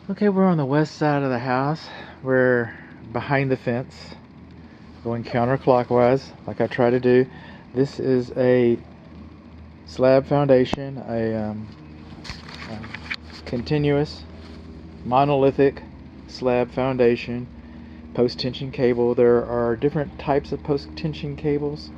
Okay, we're on the west side of the house. We're behind the fence, going counterclockwise, like I try to do. This is a slab foundation, a continuous, monolithic slab foundation, post-tension cable. There are different types of post-tension cables,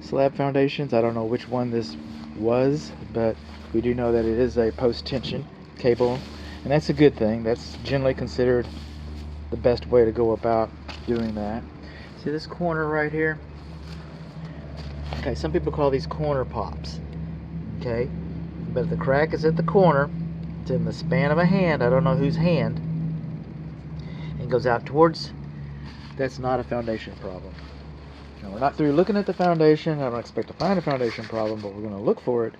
slab foundations. I don't know which one this was, but we do know that it is a post-tension cable, and that's a good thing. That's generally considered the best way to go about doing that. See this corner right here? Okay, some people call these corner pops. Okay, but if the crack is at the corner, it's in the span of a hand, I don't know whose hand, and goes out towards, that's not a foundation problem. Now, we're not through looking at the foundation. I don't expect to find a foundation problem, but we're going to look for it.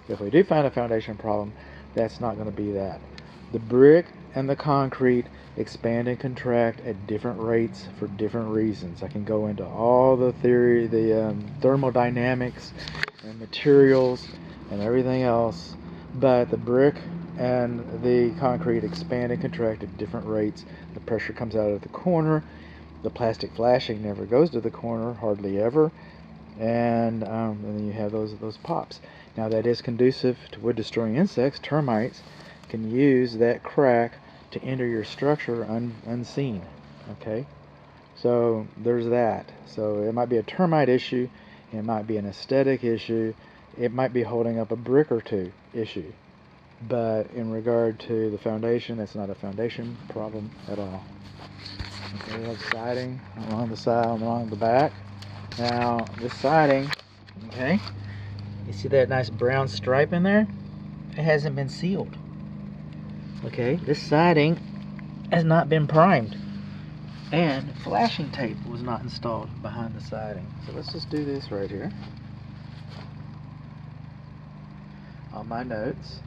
If we do find a foundation problem, that's not going to be that. The brick and the concrete expand and contract at different rates for different reasons. I can go into all the theory, the thermodynamics and materials and everything else, but the brick and the concrete expand and contract at different rates. The pressure comes out of the corner. The plastic flashing never goes to the corner, hardly ever, and then you have those pops. Now that is conducive to wood-destroying insects. Termites can use that crack to enter your structure unseen. Okay, so there's that. So it might be a termite issue, it might be an aesthetic issue, it might be holding up a brick or two issue. But in regard to the foundation, that's not a foundation problem at all. Okay, we have siding along the side, along the back. Now, this siding, okay, you see that nice brown stripe in there? It hasn't been sealed. Okay, this siding has not been primed. And flashing tape was not installed behind the siding. So let's just do this right here. On my notes.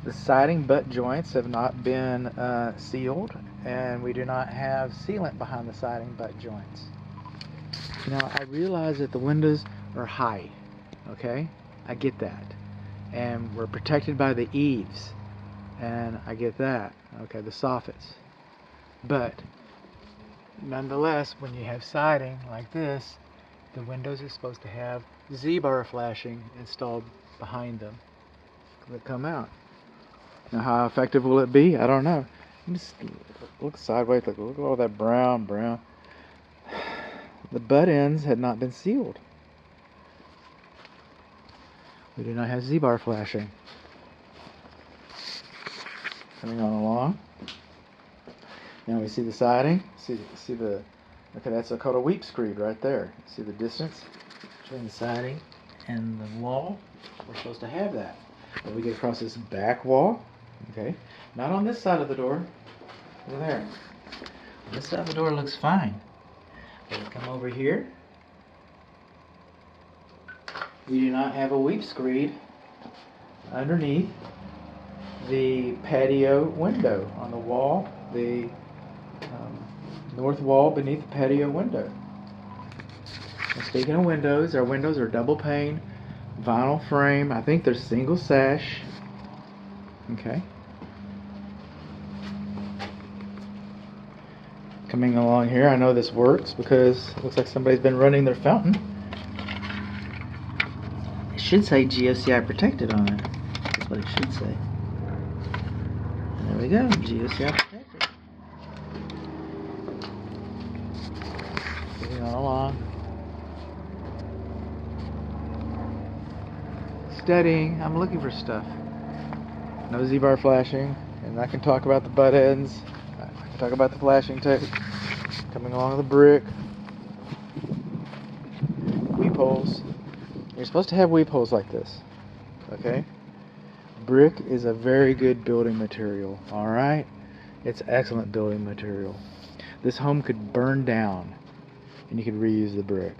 The siding butt joints have not been sealed, and we do not have sealant behind the siding butt joints. Now, I realize that the windows are high, okay? I get that. And we're protected by the eaves, and I get that, okay, the soffits. But nonetheless, when you have siding like this, the windows are supposed to have Z-bar flashing installed behind them that come out. Now, how effective will it be? I don't know. Just look sideways. Look at all that brown. The butt ends had not been sealed. We do not have Z-bar flashing. Coming on along. Now we see the siding. See the. Okay, that's called a weep screed right there. See the distance between the siding and the wall. We're supposed to have that. When we get across this back wall. Okay, not on this side of the door. Over there. This side of the door looks fine. But we come over here. We do not have a weep screed underneath the patio window on the wall, the north wall beneath the patio window. And speaking of windows, our windows are double pane, vinyl frame. I think they're single sash. Okay. Coming along here, I know this works because it looks like somebody's been running their fountain. It should say GOCI protected on it. That's what it should say. There we go, GOCI protected. Moving on along. Studying, I'm looking for stuff. No Z-bar flashing, and I can talk about the butt ends. I can talk about the flashing tape. Coming along the brick. Weep holes. You're supposed to have weep holes like this. Okay? Brick is a very good building material. Alright? It's excellent building material. This home could burn down and you could reuse the brick.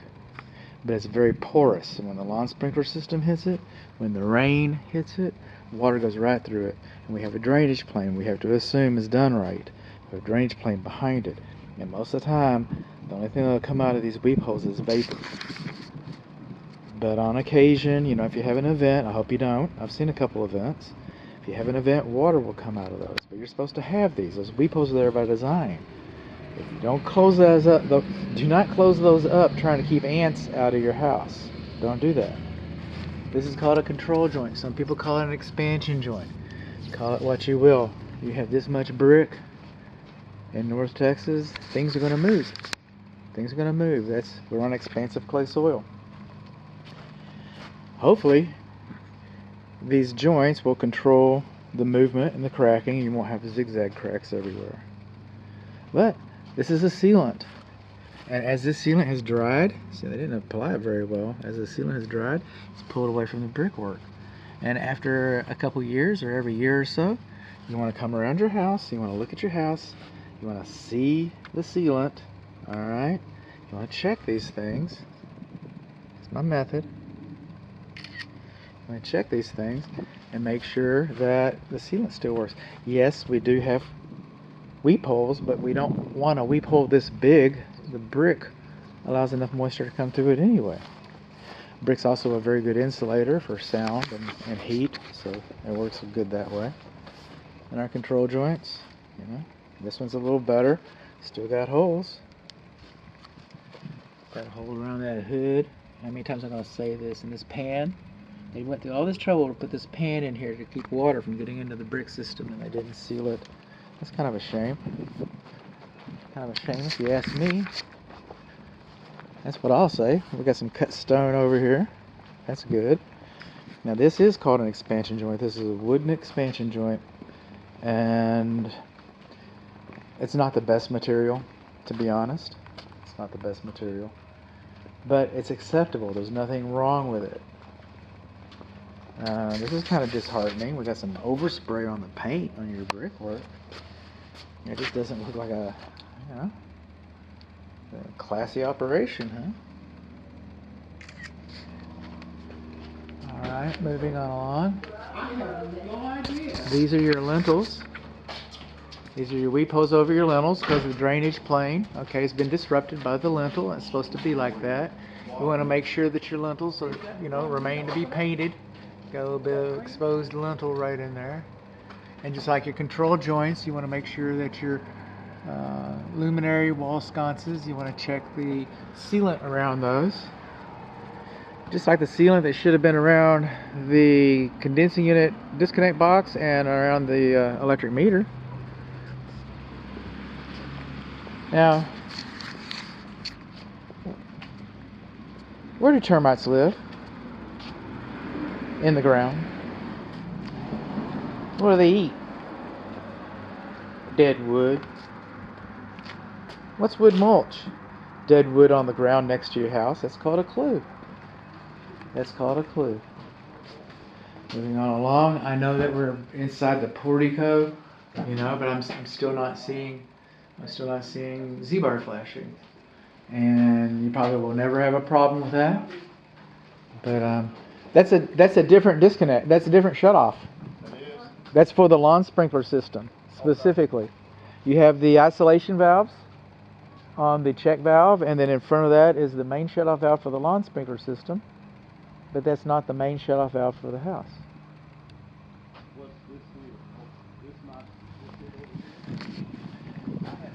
But it's very porous, and when the lawn sprinkler system hits it, when the rain hits it, water goes right through it. And we have a drainage plane we have to assume is done right. We have a drainage plane behind it. And most of the time, the only thing that will come out of these weep holes is vapor. But on occasion, if you have an event, I hope you don't. I've seen a couple events If you have an event, water will come out of those. But you're supposed to have these. Those weep holes are there by design. If you don't close those up, do not close those up trying to keep ants out of your house. Don't do that. This is called a control joint. Some people call it an expansion joint. Call it what you will. You have this much brick in North Texas, things are going to move. Things are going to move. We're on expansive clay soil. Hopefully, these joints will control the movement and the cracking. You won't have zigzag cracks everywhere. But this is a sealant. And as this sealant has dried, see, they didn't apply it very well. As the sealant has dried, it's pulled away from the brickwork. And after a couple years, or every year or so, you want to come around your house, you want to look at your house, you want to see the sealant, alright? You want to check these things. It's my method. You want to check these things and make sure that the sealant still works. Yes, we do have weep holes, but we don't want a weep hole this big. The brick allows enough moisture to come through it anyway. Brick's also a very good insulator for sound and heat, so it works good that way. And our control joints, this one's a little better. Still got holes. Got a hole around that hood. How many times am I going to say this? In this pan, they went through all this trouble to put this pan in here to keep water from getting into the brick system, and they didn't seal it. That's kind of a shame. Kind of a shame if you ask me. That's what I'll say. We got some cut stone over here. That's good. Now this is called an expansion joint. This is a wooden expansion joint. And it's not the best material, to be honest. It's not the best material. But it's acceptable. There's nothing wrong with it. This is kind of disheartening. We got some overspray on the paint on your brickwork. It just doesn't look like a classy operation, huh? Alright, moving on. These are your lintels. These are your weep holes over your lintels because the drainage plane, it's been disrupted by the lintel. It's supposed to be like that. You want to make sure that your lintels are, remain to be painted. Got a little bit of exposed lintel right in there. And just like your control joints, you want to make sure that your luminary wall sconces, you want to check the sealant around those. Just like the sealant that should have been around the condensing unit disconnect box and around the electric meter. Now, where do termites live? In the ground. What do they eat? Dead wood. What's wood mulch? Dead wood on the ground next to your house. That's called a clue. That's called a clue. Moving on along. I know that we're inside the portico, but I'm still not seeing Z-bar flashing. And you probably will never have a problem with that. But that's a different disconnect. That's a different shutoff. That's for the lawn sprinkler system specifically. You have the isolation valves on the check valve, and then in front of that is the main shutoff valve for the lawn sprinkler system. But that's not the main shutoff valve for the house.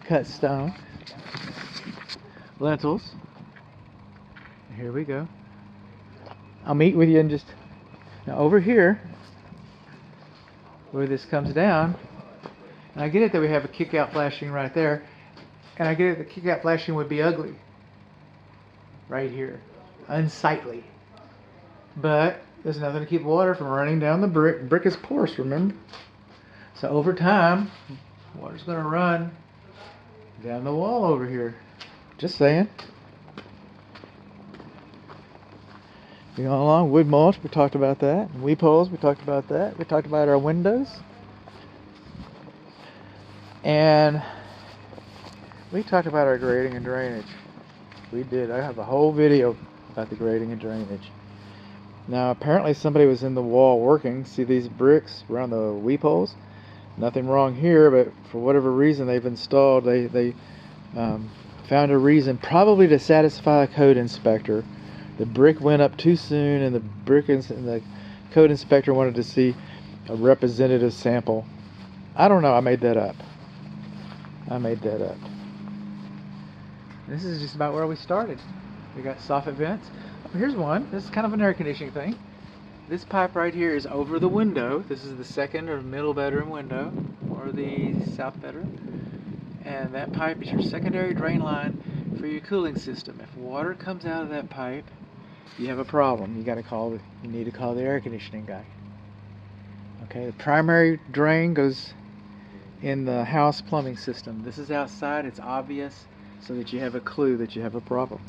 Cut stone. Lentils. Here we go. I'll meet with you in just... Now over here, where this comes down, and I get it that we have a kick-out flashing right there, and I get it that kick-out flashing would be ugly. Right here. Unsightly. But there's nothing to keep water from running down the brick. Brick is porous, remember? So over time, water's going to run down the wall over here. Just saying. Going along, wood mulch, we talked about that. Weep holes, we talked about that. We talked about our windows. And we talked about our grading and drainage. We did. I have a whole video about the grading and drainage. Now, apparently somebody was in the wall working. See these bricks around the weep holes? Nothing wrong here, but for whatever reason they've installed, they found a reason, probably to satisfy a code inspector. The brick went up too soon, and the code inspector wanted to see A representative sample. I don't know, I made that up. This is just about where we started. We got soffit vents. Here's one. This is kind of an air conditioning thing. This pipe right here is over the window. This is the second or middle bedroom window, or the south bedroom. And that pipe is your secondary drain line for your cooling system. If water comes out of that pipe, you have a problem. You need to call the air conditioning guy. Okay, the primary drain goes in the house plumbing system. This is outside, it's obvious, so that you have a clue that you have a problem.